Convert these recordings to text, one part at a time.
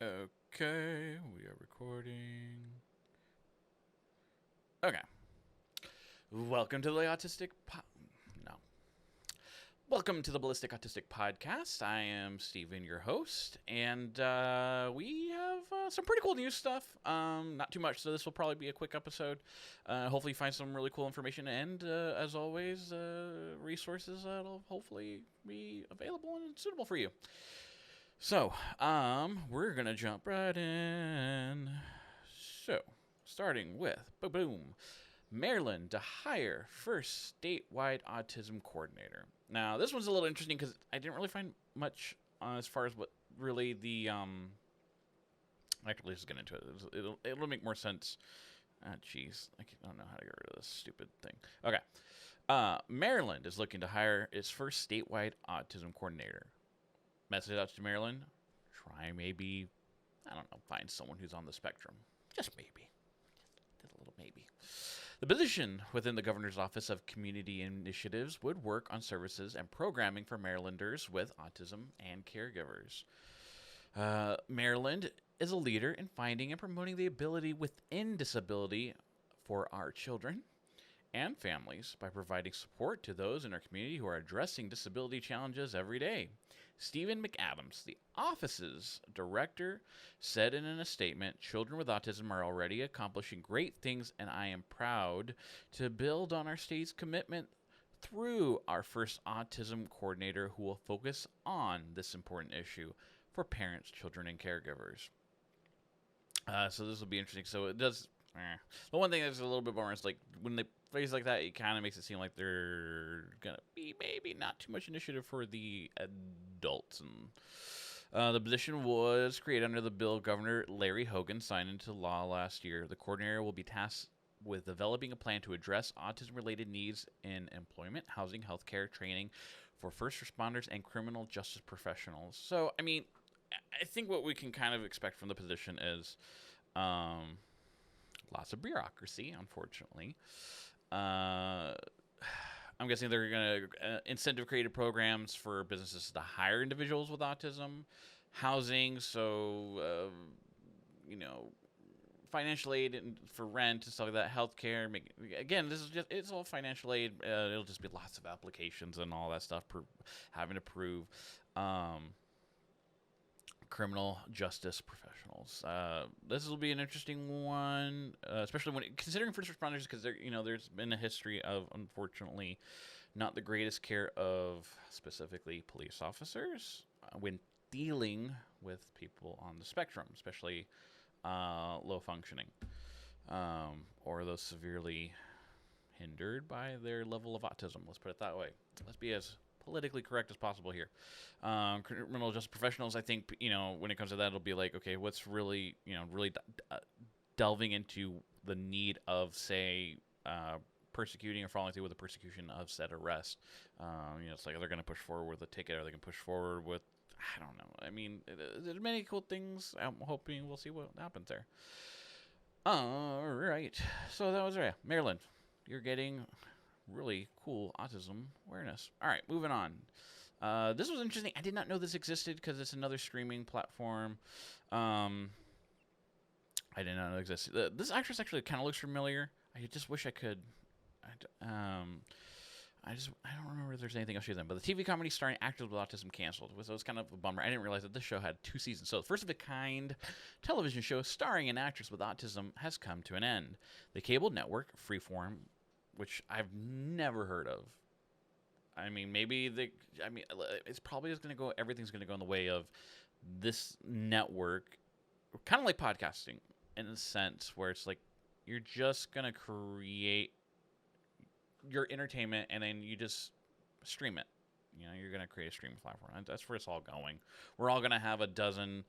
Okay, we are recording. Okay. Welcome to the no. Welcome to the Ballistic Autistic Podcast. I am Steven, your host, and we have some pretty cool news stuff. Not too much, so this will probably be a quick episode. Hopefully, you find some really cool information, and as always, resources that'll hopefully be available and suitable for you. So, we're gonna jump right in. So, starting with boom, Maryland to hire first statewide autism coordinator. Now, this one's a little interesting because I didn't really find much as far as what really the Actually, let's get into it. It'll make more sense. Ah, jeez, I don't know how to get rid of this stupid thing. Okay, Maryland is looking to hire its first statewide autism coordinator. Message out to Maryland. Try maybe, I don't know, find someone who's on the spectrum. Just maybe. Just a little maybe. The position within the Governor's Office of Community Initiatives would work on services and programming for Marylanders with autism and caregivers. Maryland is a leader in finding and promoting the ability within disability for our children and families by providing support to those in our community who are addressing disability challenges every day. Stephen McAdams, the office's director, said in a statement, "Children with autism are already accomplishing great things, and I am proud to build on our state's commitment through our first autism coordinator who will focus on this important issue for parents, children, and caregivers." So this will be interesting. So it does. The one thing that's a little bit more is like when they phrase like that, it kind of makes it seem like they're gonna be maybe not too much initiative for the adults. And the position was created under the bill Governor Larry Hogan signed into law last year. The coordinator will be tasked with developing a plan to address autism-related needs in employment, housing, healthcare, training for first responders and criminal justice professionals. So, I mean, I think what we can kind of expect from the position is lots of bureaucracy, unfortunately. I'm guessing they're going to incentive creative programs for businesses to hire individuals with autism, housing, so, financial aid for rent and stuff like that, healthcare. Again, this is it's all financial aid. It'll just be lots of applications and all that stuff, having to prove. Criminal justice professionals. This will be an interesting one, especially when considering first responders, because there's been a history of, unfortunately, not the greatest care of specifically police officers when dealing with people on the spectrum, especially low functioning or those severely hindered by their level of autism. Let's put it that way. Let's be as politically correct as possible here. Criminal justice professionals, I think, when it comes to that, it'll be like, okay, what's really, delving into the need of, say, persecuting or following through with the persecution of said arrest. It's like, they're going to push forward with a ticket, or they can push forward with, I don't know. I mean, there's many cool things. I'm hoping we'll see what happens there. All right. So that was Maryland. You're getting really cool autism awareness. All right, moving on. This was interesting. I did not know this existed because it's another streaming platform. I did not know it existed. This actress actually kind of looks familiar. I just wish I could. I don't remember if there's anything else she's in. But the TV comedy starring actors with autism canceled. So it was kind of a bummer. I didn't realize that this show had 2 seasons. So the first of a kind television show starring an actress with autism has come to an end. The cable network Freeform, which I've never heard of. I mean, it's probably just going to go, everything's going to go in the way of this network, kind of like podcasting in a sense where it's like you're just going to create your entertainment and then you just stream it. You're going to create a streaming platform. That's where it's all going. We're all going to have a dozen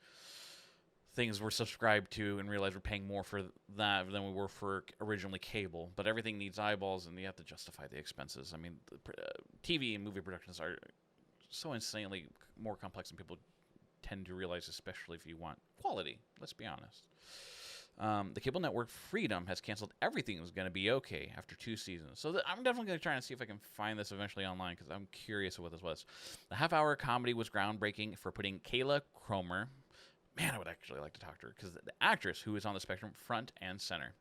things we're subscribed to and realize we're paying more for that than we were for originally cable. But everything needs eyeballs, and you have to justify the expenses. I mean, TV and movie productions are so insanely more complex than people tend to realize, especially if you want quality. Let's be honest. The cable network Freedom has canceled Everything Is Going to Be Okay after 2 seasons. So I'm definitely going to try and see if I can find this eventually online because I'm curious what this was. The half-hour comedy was groundbreaking for putting Kayla Cromer, Man, I would actually like to talk to her because the actress who is on the spectrum front and center.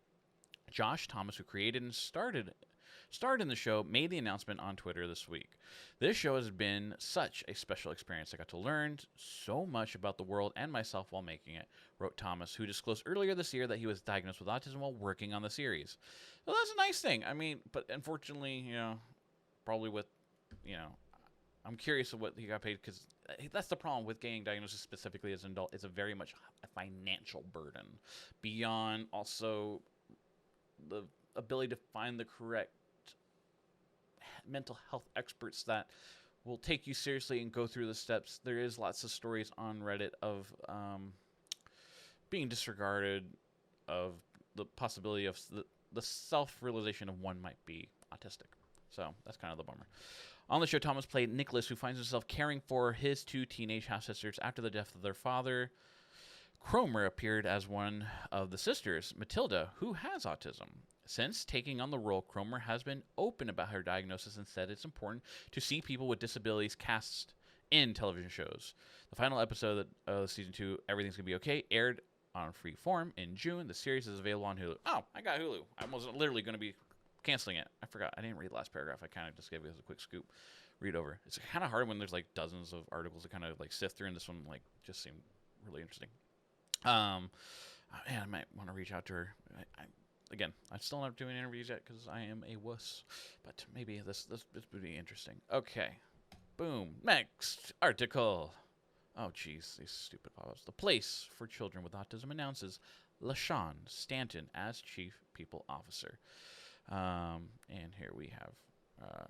Josh Thomas, who created and starred in the show, made the announcement on Twitter this week. This show has been such a special experience. I got to learn so much about the world and myself while making it, wrote Thomas, who disclosed earlier this year that he was diagnosed with autism while working on the series. Well, that's a nice thing. I mean, but unfortunately, probably with, I'm curious of what he got paid because that's the problem with getting diagnosis specifically as an adult. It's a very much a financial burden beyond also the ability to find the correct mental health experts that will take you seriously and go through the steps. There is lots of stories on Reddit of being disregarded, of the possibility of the self-realization of one might be autistic. So that's kind of the bummer. On the show, Thomas played Nicholas, who finds himself caring for his two teenage half-sisters after the death of their father. Cromer appeared as one of the sisters, Matilda, who has autism. Since taking on the role, Cromer has been open about her diagnosis and said it's important to see people with disabilities cast in television shows. The final episode of season 2, Everything's Gonna Be Okay, aired on Freeform in June. The series is available on Hulu. Oh, I got Hulu. I was literally going to be canceling it. I forgot. I didn't read the last paragraph. I kind of just gave it as a quick scoop read over. It's kind of hard when there's like dozens of articles to kind of like sift through, and this one like just seemed really interesting. Man, I might want to reach out to her. Again, I'm still not doing interviews yet because I am a wuss, but maybe this would be interesting. Okay, boom. Next article. Oh, jeez, these stupid pop-ups. The Place for Children with Autism announces LaShawn Stanton as Chief People Officer. And here we have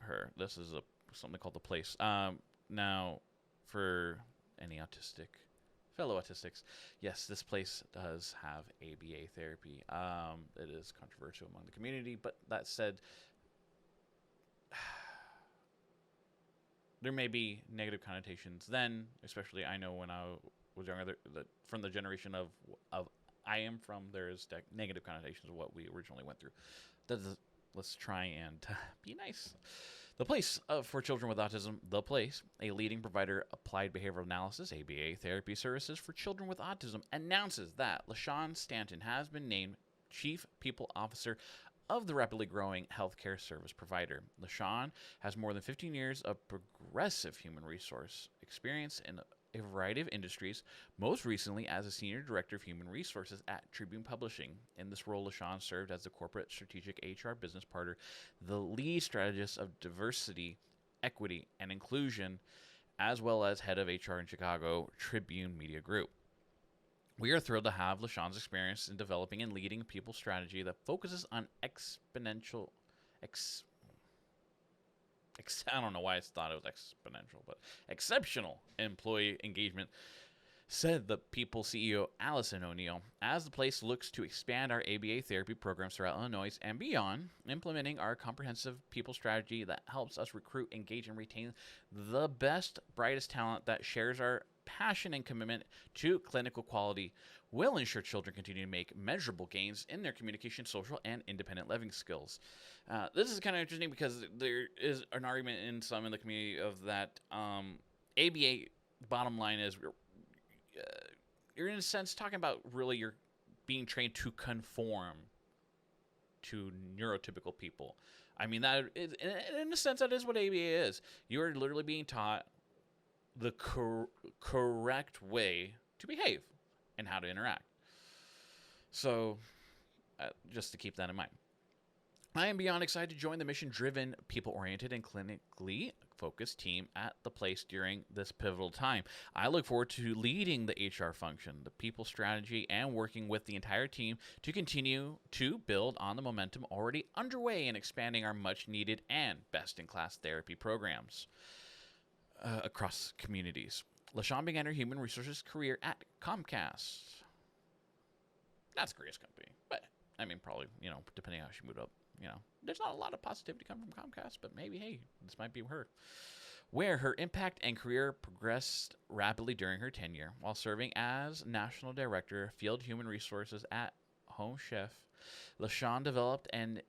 her. This is something called The Place. Now, for any fellow autistics, yes, this place does have ABA therapy. It is controversial among the community, but that said, there may be negative connotations then, especially I know when I was younger, from the generation of I am from, there is negative connotations of what we originally went through. Let's try and be nice. The Place for Children with Autism, The Place, a leading provider of applied behavioral analysis, ABA therapy services for children with autism, announces that LaShawn Stanton has been named Chief People Officer of the rapidly growing healthcare service provider. LaShawn has more than 15 years of progressive human resource experience in a variety of industries, most recently as a Senior Director of Human Resources at Tribune Publishing. In this role, LaShawn served as the Corporate Strategic HR Business Partner, the lead strategist of diversity, equity, and inclusion, as well as head of HR in Chicago Tribune Media Group. We are thrilled to have LaShawn's experience in developing and leading a people strategy that focuses on I don't know why I thought it was exponential, but exceptional employee engagement, said the People CEO Allison O'Neill. As the Place looks to expand our ABA therapy programs throughout Illinois and beyond, implementing our comprehensive people strategy that helps us recruit, engage, and retain the best, brightest talent that shares our passion and commitment to clinical quality will ensure children continue to make measurable gains in their communication, social, and independent living skills. This is kind of interesting because there is an argument in some in the community of that ABA, bottom line is, you're in a sense talking about really you're being trained to conform to neurotypical people. I mean, that is, in a sense, that is what ABA is. You are literally being taught the correct way to behave and how to interact. So, just to keep that in mind. I am beyond excited to join the mission-driven, people-oriented, and clinically focused team at the Place during this pivotal time. I look forward to leading the HR function, the people strategy, and working with the entire team to continue to build on the momentum already underway in expanding our much-needed and best-in-class therapy programs across communities. LaShawn began her human resources career at Comcast. That's a great company, but I mean, probably, depending on how she moved up. There's not a lot of positivity coming from Comcast, but maybe, hey, this might be her. Where her impact and career progressed rapidly during her tenure. While serving as National Director of Field Human Resources at Home Chef, LaShawn developed and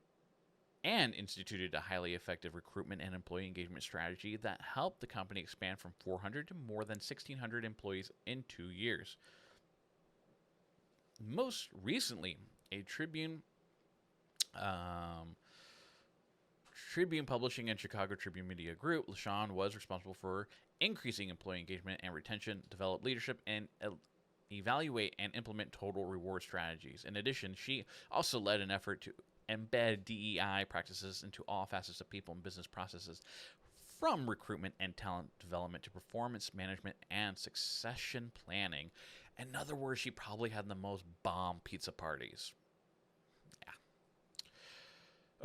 instituted a highly effective recruitment and employee engagement strategy that helped the company expand from 400 to more than 1,600 employees in 2 years. Most recently, a um, Tribune Publishing and Chicago Tribune Media Group, LaShawn was responsible for increasing employee engagement and retention, develop leadership, and evaluate and implement total reward strategies. In addition, she also led an effort to embed DEI practices into all facets of people and business processes, from recruitment and talent development to performance management and succession planning. In other words, she probably had the most bomb pizza parties.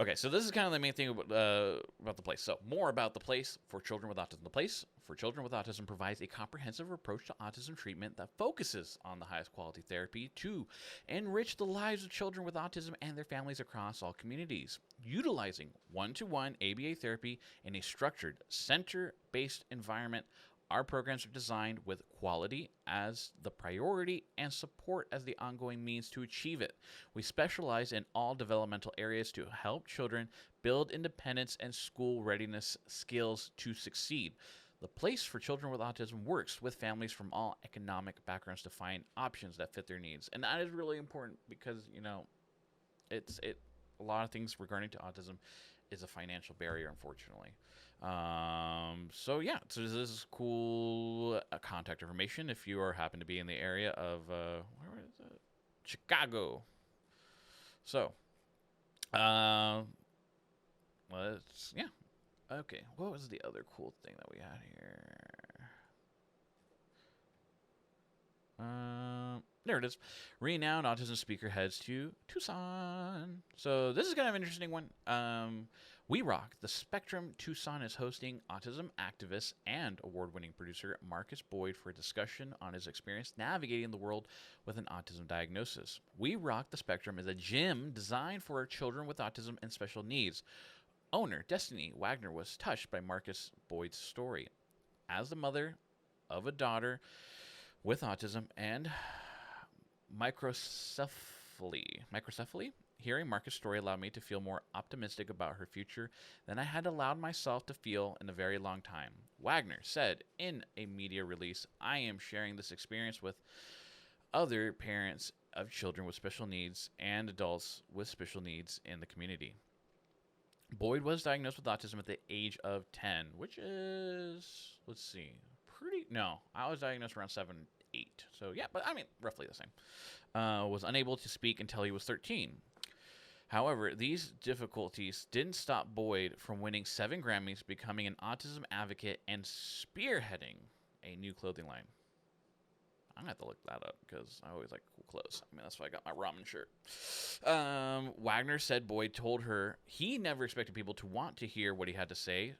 Okay, so this is kind of the main thing about the place. So, more about the place for children with autism. The place for children with autism provides a comprehensive approach to autism treatment that focuses on the highest quality therapy to enrich the lives of children with autism and their families across all communities. Utilizing one-to-one ABA therapy in a structured, center-based environment, our programs are designed with quality as the priority and support as the ongoing means to achieve it. We specialize in all developmental areas to help children build independence and school readiness skills to succeed. The place for children with autism works with families from all economic backgrounds to find options that fit their needs. And that is really important because, a lot of things regarding to autism is a financial barrier, unfortunately. So this is cool contact information if you are happen to be in the area of where is it? Chicago. So, okay. What was the other cool thing that we had here? There it is. Renowned autism speaker heads to Tucson. So this is kind of an interesting one. We Rock the Spectrum Tucson is hosting autism activist and award-winning producer Marcus Boyd for a discussion on his experience navigating the world with an autism diagnosis. We Rock the Spectrum is a gym designed for children with autism and special needs. Owner Destiny Wagner was touched by Marcus Boyd's story. As the mother of a daughter with autism and microcephaly, hearing Marcus' story allowed me to feel more optimistic about her future than I had allowed myself to feel in a very long time. Wagner said in a media release, "I am sharing this experience with other parents of children with special needs and adults with special needs in the community." Boyd was diagnosed with autism at the age of 10, which is, I was diagnosed around 7, 8. So, yeah, but I mean, roughly the same. Was unable to speak until he was 13. However, these difficulties didn't stop Boyd from winning 7 Grammys, becoming an autism advocate, and spearheading a new clothing line. I'm going to have to look that up because I always like cool clothes. I mean, that's why I got my ramen shirt. Wagner said Boyd told her he never expected people to want to hear what he had to say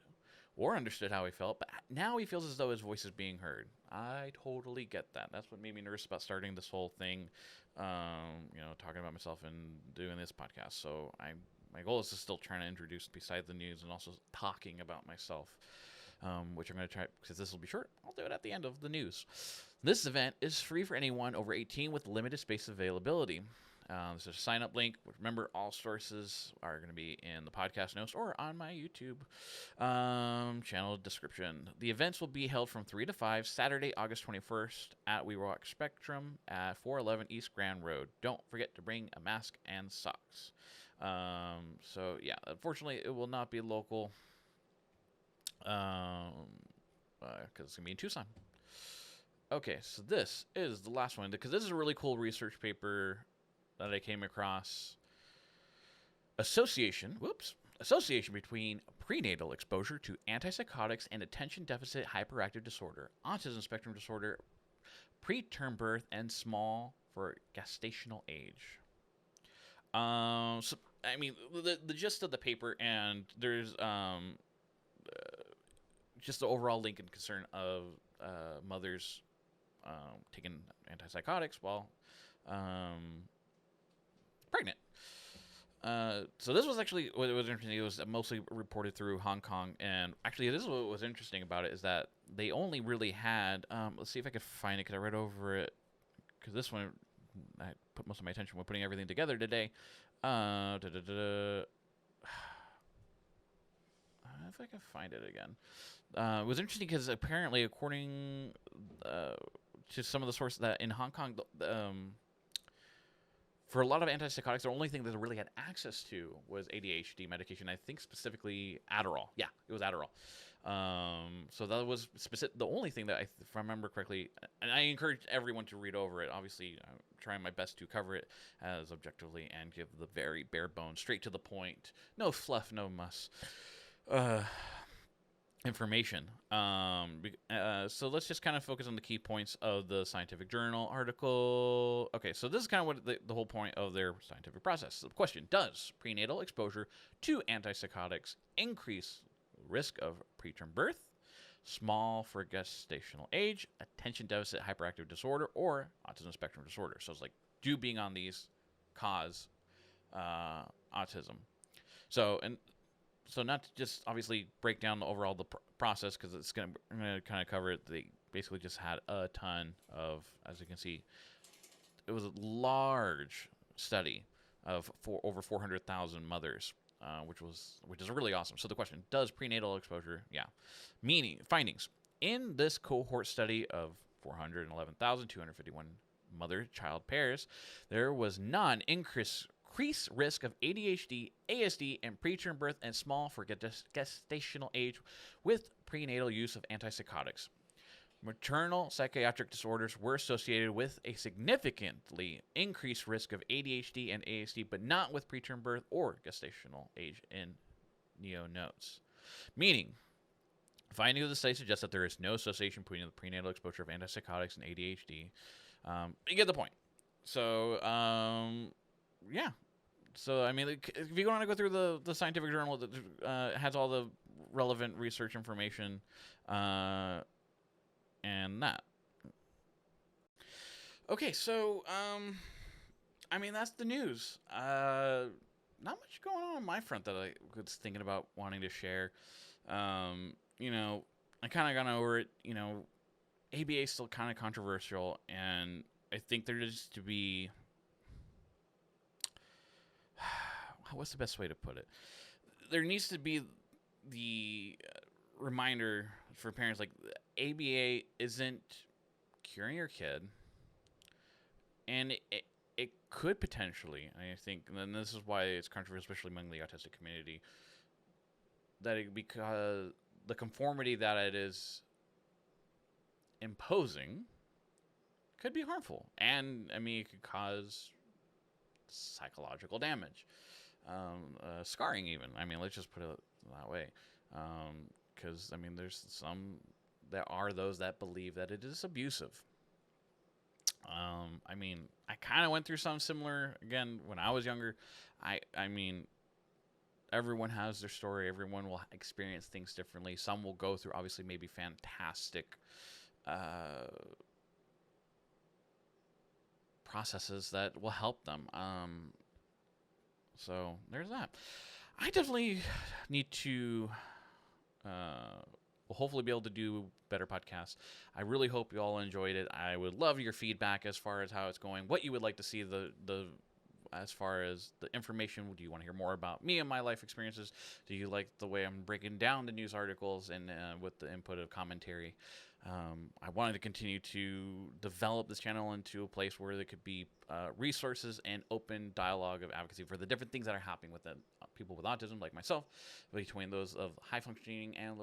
or understood how he felt, but now he feels as though his voice is being heard. I totally get that. That's what made me nervous about starting this whole thing, talking about myself and doing this podcast. So my goal is to still trying to introduce beside the news and also talking about myself, which I'm going to try, because this will be short. I'll do it at the end of the news. This event is free for anyone over 18 with limited space availability. There's a sign-up link. Remember, all sources are going to be in the podcast notes or on my YouTube channel description. The events will be held from 3 to 5, Saturday, August 21st at We Rock Spectrum at 411 East Grand Road. Don't forget to bring a mask and socks. Unfortunately, it will not be local because it's going to be in Tucson. Okay, so this is the last one, because this is a really cool research paper that I came across. Association between prenatal exposure to antipsychotics and attention deficit hyperactive disorder, autism spectrum disorder, preterm birth, and small for gestational age. The gist of the paper, and there's just the overall link and concern of mothers taking antipsychotics while pregnant. So this was actually what was interesting. It was mostly reported through Hong Kong, and actually, this is what was interesting about it is that they only really had. Let's see if I could find it because I read over it. Because this one, I put most of my attention when putting everything together today. If I can find it again, it was interesting because apparently, according to some of the sources, that in Hong Kong, for a lot of antipsychotics, the only thing that they really had access to was ADHD medication. I think specifically Adderall. Yeah, it was Adderall. So that was the only thing that, if I remember correctly, and I encourage everyone to read over it. Obviously, I'm trying my best to cover it as objectively and give the very bare bones, straight to the point, no fluff, no muss, information. So let's just kind of focus on the key points of the scientific journal article. Okay, so this is kind of what the whole point of their scientific process. The question: does prenatal exposure to antipsychotics increase risk of preterm birth, small for gestational age, attention deficit hyperactive disorder, or autism spectrum disorder? So it's like, do being on these cause autism? So not to just obviously break down the overall process, because I'm going to kind of cover it. They basically just had a ton of, as you can see, it was a large study of over 400,000 mothers. Which is really awesome. So the question: does prenatal exposure? Yeah. Meaning findings in this cohort study of 411,251 mother-child pairs, there was none increased risk of ADHD, ASD, and preterm birth and small for gestational age with prenatal use of antipsychotics. Maternal psychiatric disorders were associated with a significantly increased risk of ADHD and ASD, but not with preterm birth or gestational age in neonates. Meaning, findings of the study suggest that there is no association between the prenatal exposure of antipsychotics and ADHD. You get the point. So, yeah. So, I mean, if you want to go through the scientific journal that has all the relevant research information, and that. Okay, so, I mean, that's the news. Not much going on my front that I was thinking about wanting to share. You know, I kind of gone over it. You know, ABA is still kind of controversial, and I think there needs to be... what's the best way to put it? There needs to be the reminder for parents, like, ABA isn't curing your kid, and it could potentially, I think, and this is why it's controversial, especially among the autistic community, that because the conformity that it is imposing could be harmful, and I mean, it could cause psychological damage, scarring even. I mean, let's just put it that way. Because, I mean, there are those that believe that it is abusive. I mean, I kind of went through something similar, again, when I was younger. I mean, everyone has their story. Everyone will experience things differently. Some will go through, obviously, maybe fantastic processes that will help them. So, there's that. I definitely need to... we'll hopefully be able to do better podcasts. I really hope you all enjoyed it. I would love your feedback as far as how it's going, what you would like to see as far as the information. Do you want to hear more about me and my life experiences? Do you like the way I'm breaking down the news articles and with the input of commentary? I wanted to continue to develop this channel into a place where there could be resources and open dialogue of advocacy for the different things that are happening with people with autism, like myself, between those of high functioning and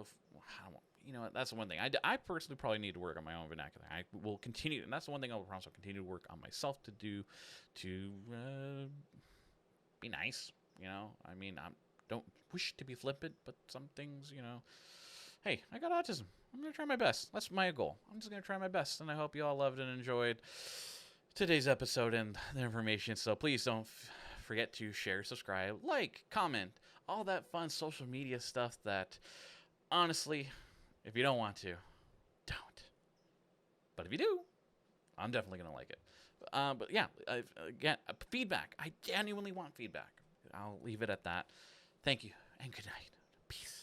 you know, that's the one thing. I personally probably need to work on my own vernacular. I will continue, and that's the one thing I will promise I'll continue to work on myself to be nice. You know, I mean, I don't wish to be flippant, but some things, you know, hey, I got autism. I'm going to try my best. That's my goal. I'm just going to try my best, and I hope you all loved and enjoyed today's episode and the information. So please don't forget to share, subscribe, like, comment, all that fun social media stuff that, honestly, if you don't want to, don't. But if you do, I'm definitely going to like it. But yeah, again, feedback. I genuinely want feedback. I'll leave it at that. Thank you, and good night. Peace.